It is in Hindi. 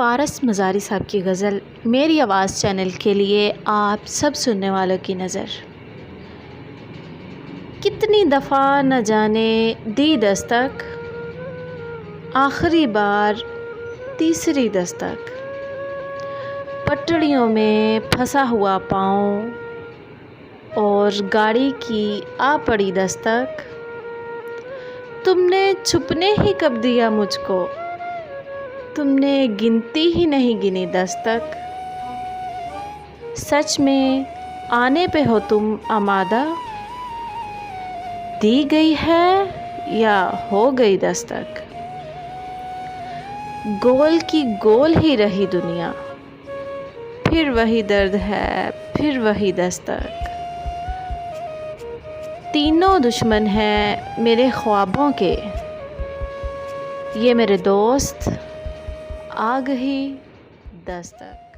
पारस मज़ारी साहब की गज़ल मेरी आवाज़ चैनल के लिए आप सब सुनने वालों की नज़र। कितनी दफ़ा न जाने दी दस्तक, आखिरी बार तीसरी दस्तक, पटड़ियों में फंसा हुआ पाँव और गाड़ी की आ पड़ी दस्तक। तुमने छुपने ही कब दिया मुझको, तुमने गिनती ही नहीं गिनी दस्तक। सच में आने पे हो तुम आमादा, दी गई है या हो गई दस्तक। गोल की गोल ही रही दुनिया, फिर वही दर्द है फिर वही दस्तक। तीनों दुश्मन हैं मेरे ख्वाबों के, ये मेरे दोस्त आ गई दस्तक।